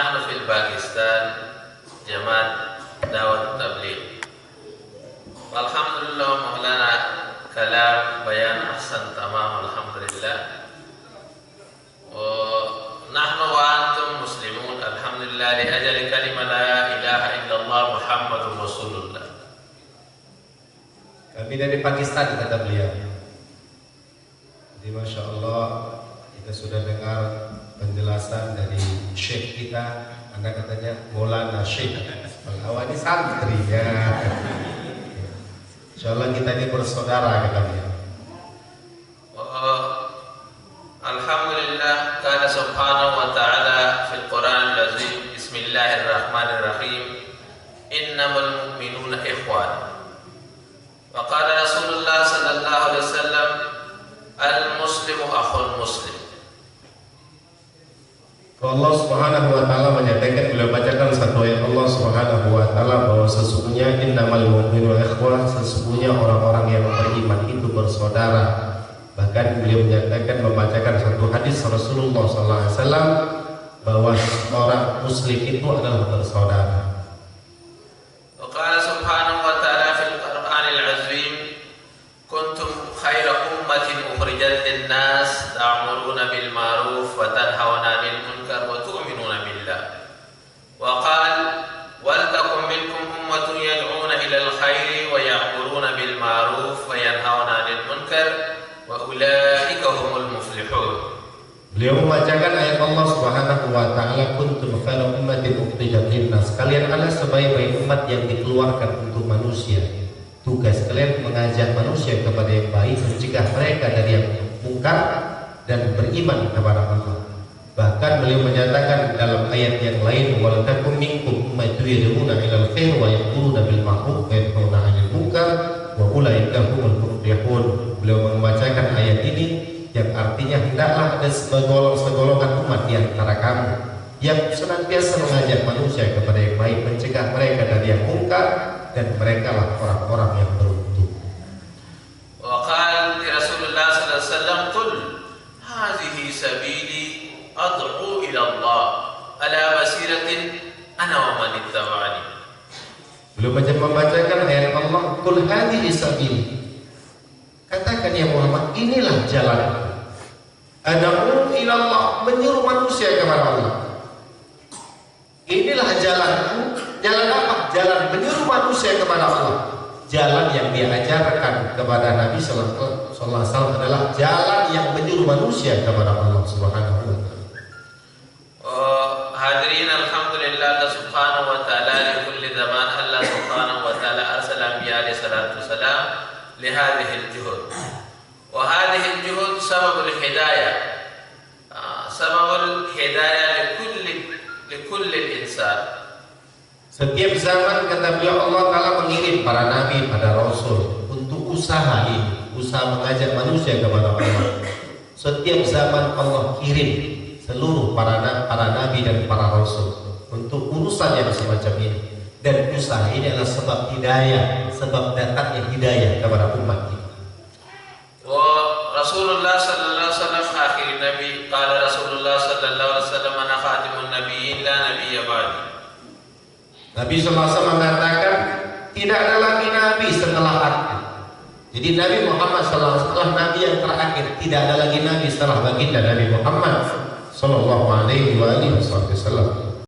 نحن في باكستان جماعة دعوة التبليغ. والحمد لله مولانا كلام بيان أحسن تمام الحمد لله. ونحن وأنتم مسلمون الحمد لله لأجل كلمة لا إله إلا الله محمد رسول الله. Kami dari Pakistan, kata beliau. Jadi Masya Allah, kita sudah dengar penjelasan dari Syekh kita. Anda katanya Maulana Syekh. Kalau ini santrinya. Insya Allah kita ini bersaudara, kata beliau. Alhamdulillah, kana subhanahu wa ta'ala fil Quran al-Azim, Bismillahirrahmanirrahim, innamal mu'minuna ikhwan. Wa qala Rasulullah sallallahu alaihi wasallam, al-muslimu akhul muslim. Allah Subhanahu wa taala menyatakan, beliau bacakan satu ayat Allah Subhanahu wa taala bahwa sesungguhnya innamal mu'minuna ikhwah, sesungguhnya orang-orang yang beriman itu bersaudara. Bahkan beliau menyatakan, membacakan satu hadis Rasulullah sallallahu alaihi wasallam bahwa orang muslim itu adalah bersaudara. Wa qala subhanahu wa ta'ala fil Qur'anil azim, kuntum khaira ummatin ukhrijat lin-nas ta'muruna bil ma'ruf wa tanhauna 'anil munkar wa tu'minuna billah. Wa qala wal takum minkum ummatun yad'una ila al-khairi wa ya'muruna bil ma'ruf wa yanhauna 'anil munkar wa ulaika humul muflihun. Beliau membacakan ayat Allah Subhanahu wa taala, kuntum khairu ummatin ukhrijat lin-nas, kalian adalah sebaik-baik umat yang dikeluarkan untuk manusia. Tugas kalian mengajak manusia kepada yang baik, mencegah mereka dari yang mungkar dan beriman kepada Allah. Bahkan beliau menyatakan dalam ayat yang lain, wal takum minkum ummatun yad'una ilal khair wa ya'muruna bil ma'ruf wa yanhauna 'anil munkar wa ulaika humul muflihun. Beliau membacakan ayat ini yang artinya hendaklah ada segolongan umat di antara kamu yang senantiasa mengajak manusia kepada yang baik, mencegah mereka dari yang mungkar, dan mereka lah orang-orang yang beruntung. Wa qala Rasulullah sallallahu alaihi wasallam, qul hadhihi sabili ad'u ila Allah ala basiratin ana wa man ittaba'ani. Beliau membacakan ayat Allah, qul hadhihi sabili, katakan ya Muhammad, inilah jalan. Ad'u ila Allah, menyuruh manusia kepada Allah. Inilah jalanku. Jalan apa? Jalan menyuruh manusia kepada Allah. Jalan yang diajarkan kepada Nabi sallallahu alaihi wasallam adalah jalan yang menyuruh manusia kepada Allah Subhanahu wa taala. Hadirin, alhamdulillah, Allah subhanahu wa ta'ala li kulli zaman Allah subhanahu wa ta'ala arsala anbiya alaihi salatu wasalam li hadhihi al-juhud. Wa hadhihi al-juhud sababul hidayah. Sababul hidayah li kulli insan. Setiap zaman, kata beliau, Allah Ta'ala mengirim para nabi, pada rasul untuk usaha ini, usaha mengajak manusia kepada Allah. Setiap zaman Allah kirim seluruh para nabi dan para rasul untuk urusan yang semacam ini. Dan usaha ini adalah sebab hidayah, sebab datangnya hidayah kepada umat ini. Wa Rasulullah sallallahu alaihi wasallam akhir nabi, qala Rasulullah sallallahu alaihi wasallam, ana khatimun nabiyyin la nabiyya ba'di. Nabi SAW mengatakan tidak ada lagi nabi setelah aku. Jadi Nabi Muhammad SAW nabi yang terakhir, tidak ada lagi nabi setelah baginda Nabi Muhammad sallallahu alaihi wasallam.